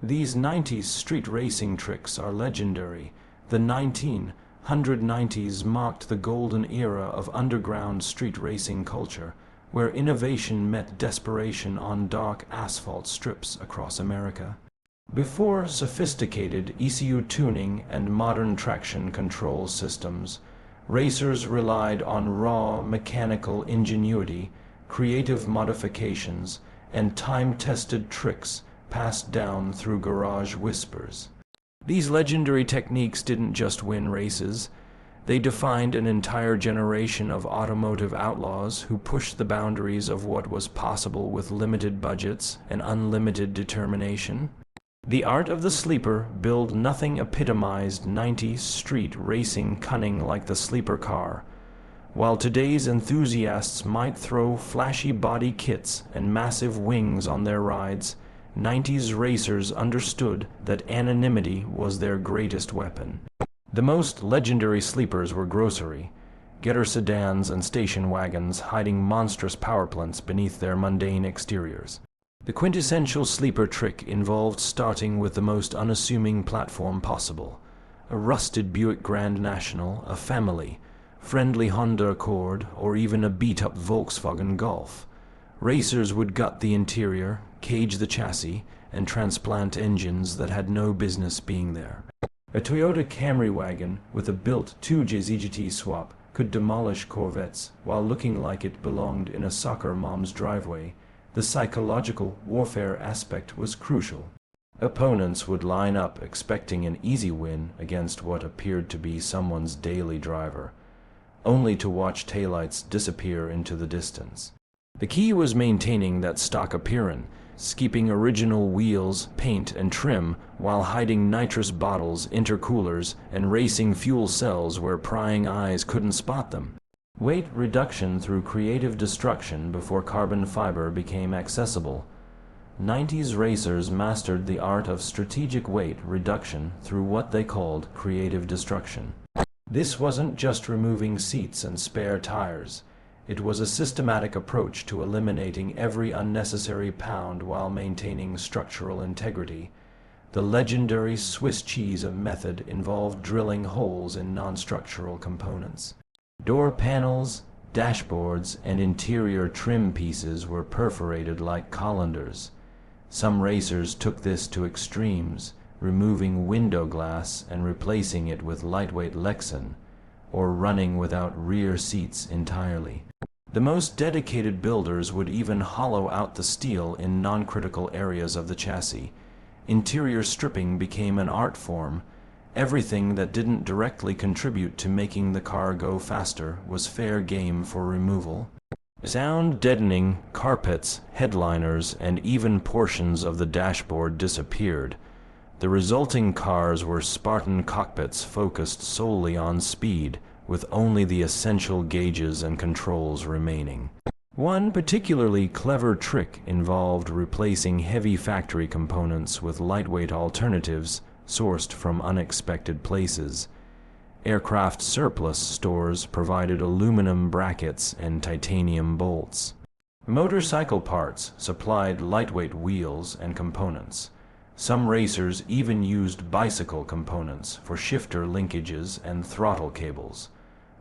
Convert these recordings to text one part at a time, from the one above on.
These 90s street racing tricks are legendary. The 1990s marked the golden era of underground street racing culture, where innovation met desperation on dark asphalt strips across America. Before sophisticated ECU tuning and modern traction control systems, racers relied on raw mechanical ingenuity, creative modifications, and time-tested tricks passed down through garage whispers. These legendary techniques didn't just win races. They defined an entire generation of automotive outlaws who pushed the boundaries of what was possible with limited budgets and unlimited determination. The art of the sleeper build nothing epitomized 90s street racing cunning like the sleeper car. While today's enthusiasts might throw flashy body kits and massive wings on their rides, 90s racers understood that anonymity was their greatest weapon. The most legendary sleepers were grocery, getter sedans and station wagons hiding monstrous power plants beneath their mundane exteriors. The quintessential sleeper trick involved starting with the most unassuming platform possible: a rusted Buick Grand National, a Family, friendly Honda Accord, or even a beat-up Volkswagen Golf. Racers would gut the interior, cage the chassis, and transplant engines that had no business being there. A Toyota Camry wagon with a built 2JZGT swap could demolish Corvettes while looking like it belonged in a soccer mom's driveway. The psychological warfare aspect was crucial. Opponents would line up expecting an easy win against what appeared to be someone's daily driver, only to watch taillights disappear into the distance. The key was maintaining that stock appearance, keeping original wheels, paint, and trim while hiding nitrous bottles, intercoolers, and racing fuel cells where prying eyes couldn't spot them. Weight reduction through creative destruction before carbon fiber became accessible. 90s racers mastered the art of strategic weight reduction through what they called creative destruction. This wasn't just removing seats and spare tires. It was a systematic approach to eliminating every unnecessary pound while maintaining structural integrity. The legendary Swiss cheese of method involved drilling holes in non-structural components. Door panels, dashboards, and interior trim pieces were perforated like colanders. Some racers took this to extremes, removing window glass and replacing it with lightweight Lexan, or running without rear seats entirely. The most dedicated builders would even hollow out the steel in non-critical areas of the chassis. Interior stripping became an art form. Everything that didn't directly contribute to making the car go faster was fair game for removal. Sound-deadening carpets, headliners, and even portions of the dashboard disappeared. The resulting cars were Spartan cockpits focused solely on speed, with only the essential gauges and controls remaining. One particularly clever trick involved replacing heavy factory components with lightweight alternatives sourced from unexpected places. Aircraft surplus stores provided aluminum brackets and titanium bolts. Motorcycle parts supplied lightweight wheels and components. Some racers even used bicycle components for shifter linkages and throttle cables.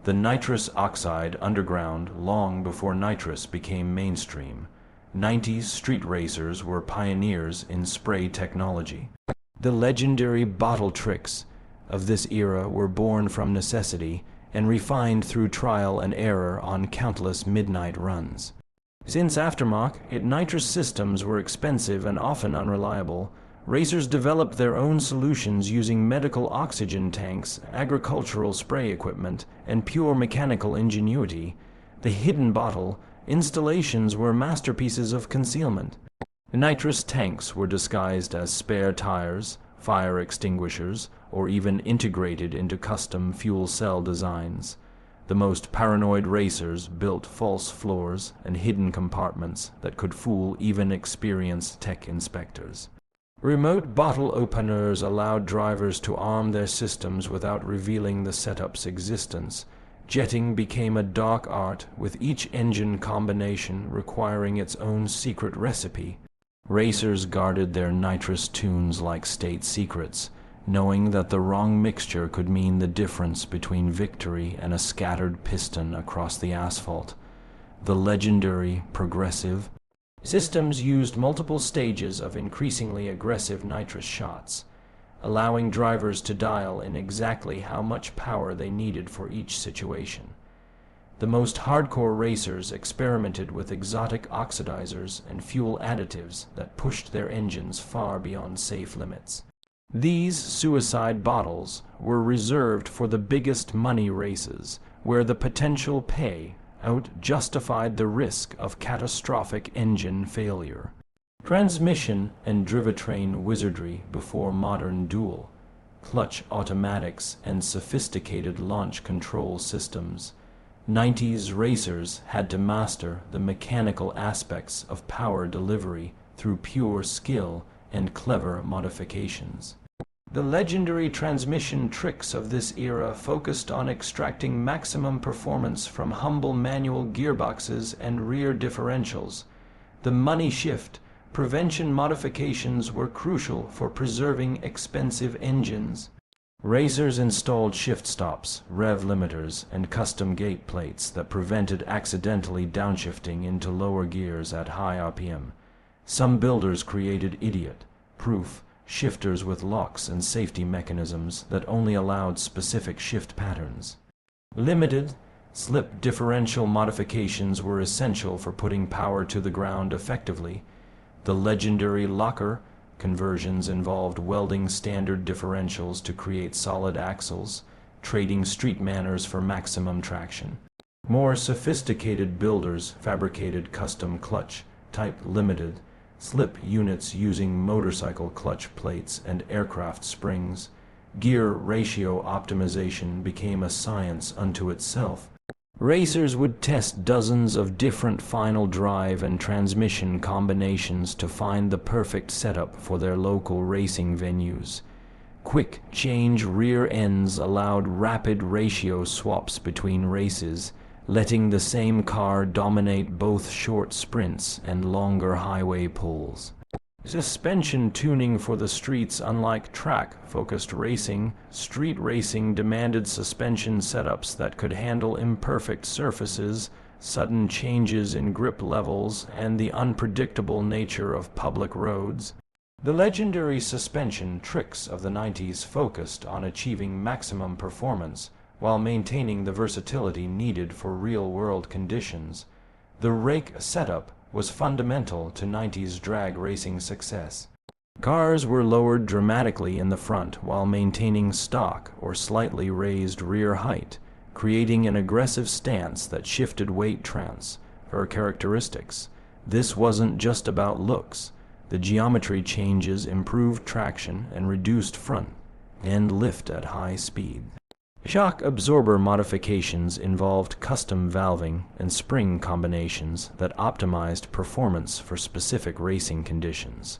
The nitrous oxide underground long before nitrous became mainstream. 90s street racers were pioneers in spray technology. The legendary bottle tricks of this era were born from necessity and refined through trial and error on countless midnight runs. Since aftermarket nitrous systems were expensive and often unreliable, racers developed their own solutions using medical oxygen tanks, agricultural spray equipment, and pure mechanical ingenuity. The hidden bottle installations were masterpieces of concealment. Nitrous tanks were disguised as spare tires, fire extinguishers, or even integrated into custom fuel cell designs. The most paranoid racers built false floors and hidden compartments that could fool even experienced tech inspectors. Remote bottle openers allowed drivers to arm their systems without revealing the setup's existence. Jetting became a dark art, with each engine combination requiring its own secret recipe. Racers guarded their nitrous tunes like state secrets, knowing that the wrong mixture could mean the difference between victory and a scattered piston across the asphalt. The legendary progressive systems used multiple stages of increasingly aggressive nitrous shots, allowing drivers to dial in exactly how much power they needed for each situation. The most hardcore racers experimented with exotic oxidizers and fuel additives that pushed their engines far beyond safe limits. These suicide bottles were reserved for the biggest money races, where the potential payout justified the risk of catastrophic engine failure. Transmission and drivetrain wizardry before modern dual clutch automatics and sophisticated launch control systems. 90s racers had to master the mechanical aspects of power delivery through pure skill and clever modifications. The legendary transmission tricks of this era focused on extracting maximum performance from humble manual gearboxes and rear differentials. The money shift prevention modifications were crucial for preserving expensive engines. Racers installed shift stops, rev limiters, and custom gate plates that prevented accidentally downshifting into lower gears at high RPM. Some builders created idiot-proof shifters with locks and safety mechanisms that only allowed specific shift patterns. Limited slip differential modifications were essential for putting power to the ground effectively. The legendary locker conversions involved welding standard differentials to create solid axles, trading street manners for maximum traction. More sophisticated builders fabricated custom clutch-type limited slip units using motorcycle clutch plates and aircraft springs. Gear ratio optimization became a science unto itself. Racers would test dozens of different final drive and transmission combinations to find the perfect setup for their local racing venues. Quick change rear ends allowed rapid ratio swaps between races, letting the same car dominate both short sprints and longer highway pulls. Suspension tuning for the streets. Unlike track-focused racing, street racing demanded suspension setups that could handle imperfect surfaces, sudden changes in grip levels, and the unpredictable nature of public roads. The legendary suspension tricks of the 90s focused on achieving maximum performance while maintaining the versatility needed for real-world conditions. The rake setup was fundamental to 90s drag racing success. Cars were lowered dramatically in the front while maintaining stock or slightly raised rear height, creating an aggressive stance that shifted weight transfer characteristics. This wasn't just about looks. The geometry changes improved traction and reduced front end lift at high speed. Shock absorber modifications involved custom valving and spring combinations that optimized performance for specific racing conditions.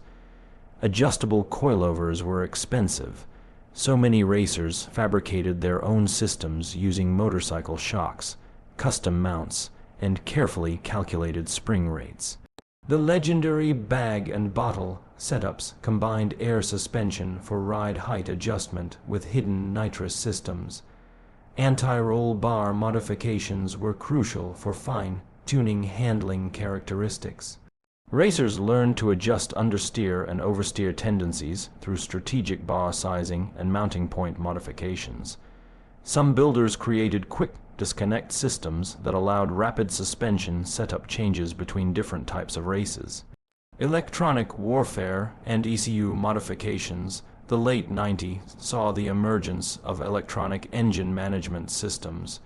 Adjustable coilovers were expensive. So many racers fabricated their own systems using motorcycle shocks, custom mounts, and carefully calculated spring rates. The legendary bag and bottle setups combined air suspension for ride height adjustment with hidden nitrous systems. Anti-roll bar modifications were crucial for fine-tuning handling characteristics. Racers learned to adjust understeer and oversteer tendencies through strategic bar sizing and mounting point modifications. Some builders created quick disconnect systems that allowed rapid suspension setup changes between different types of races. Electronic warfare and ECU modifications. The late 90s saw the emergence of electronic engine management systems,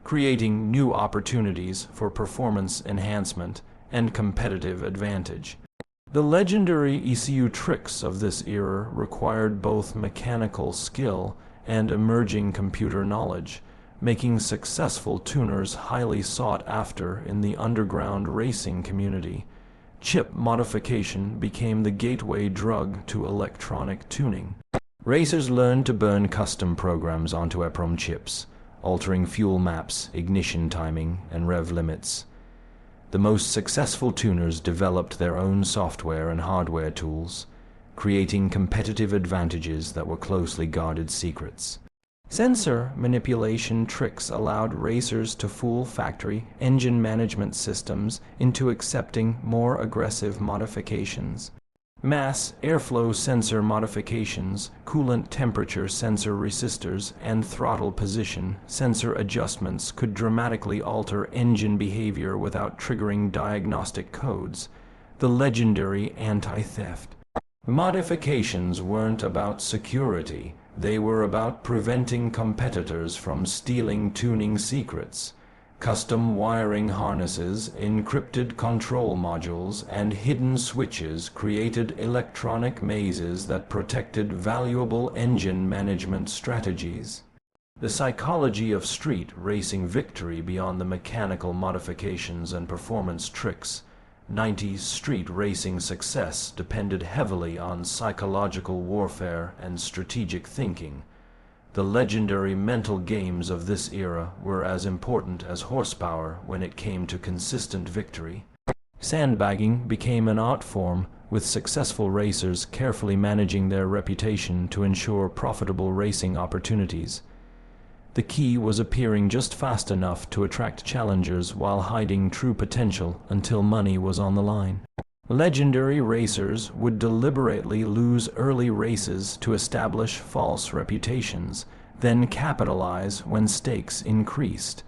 creating new opportunities for performance enhancement and competitive advantage. The legendary ECU tricks of this era required both mechanical skill and emerging computer knowledge, making successful tuners highly sought after in the underground racing community. Chip modification became the gateway drug to electronic tuning. Racers learned to burn custom programs onto EEPROM chips, altering fuel maps, ignition timing, and rev limits. The most successful tuners developed their own software and hardware tools, creating competitive advantages that were closely guarded secrets. Sensor manipulation tricks allowed racers to fool factory engine management systems into accepting more aggressive modifications. Mass airflow sensor modifications, coolant temperature sensor resistors, and throttle position sensor adjustments could dramatically alter engine behavior without triggering diagnostic codes. The legendary anti-theft. Modifications weren't about security. They were about preventing competitors from stealing tuning secrets. Custom wiring harnesses, encrypted control modules, and hidden switches created electronic mazes that protected valuable engine management strategies. The psychology of street racing victory beyond the mechanical modifications and performance tricks. 90s street racing success depended heavily on psychological warfare and strategic thinking. The legendary mental games of this era were as important as horsepower when it came to consistent victory. Sandbagging became an art form, with successful racers carefully managing their reputation to ensure profitable racing opportunities. The key was appearing just fast enough to attract challengers while hiding true potential until money was on the line. Legendary racers would deliberately lose early races to establish false reputations, then capitalize when stakes increased.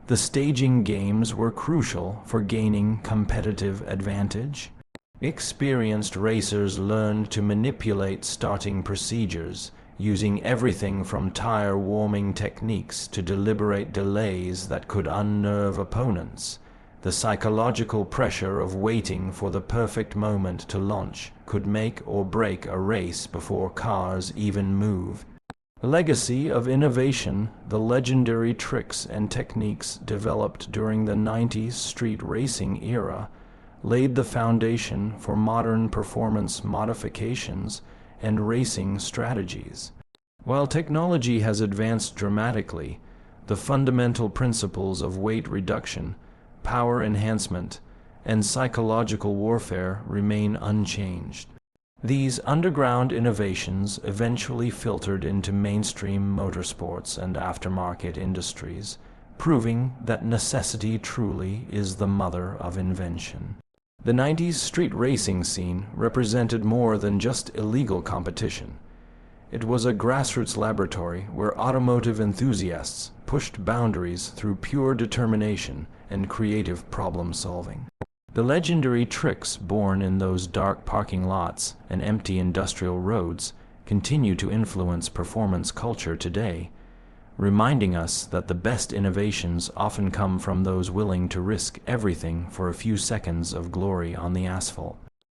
The staging games were crucial for gaining competitive advantage. Experienced racers learned to manipulate starting procedures, using everything from tire warming techniques to deliberate delays that could unnerve opponents. The psychological pressure of waiting for the perfect moment to launch could make or break a race before cars even moved. Legacy of innovation. The legendary tricks and techniques developed during the 90s street racing era laid the foundation for modern performance modifications and racing strategies. While technology has advanced dramatically, the fundamental principles of weight reduction, power enhancement, and psychological warfare remain unchanged. These underground innovations eventually filtered into mainstream motorsports and aftermarket industries, proving that necessity truly is the mother of invention. The 90s street racing scene represented more than just illegal competition. It was a grassroots laboratory where automotive enthusiasts pushed boundaries through pure determination and creative problem-solving. The legendary tricks born in those dark parking lots and empty industrial roads continue to influence performance culture today, reminding us that the best innovations often come from those willing to risk everything for a few seconds of glory on the asphalt.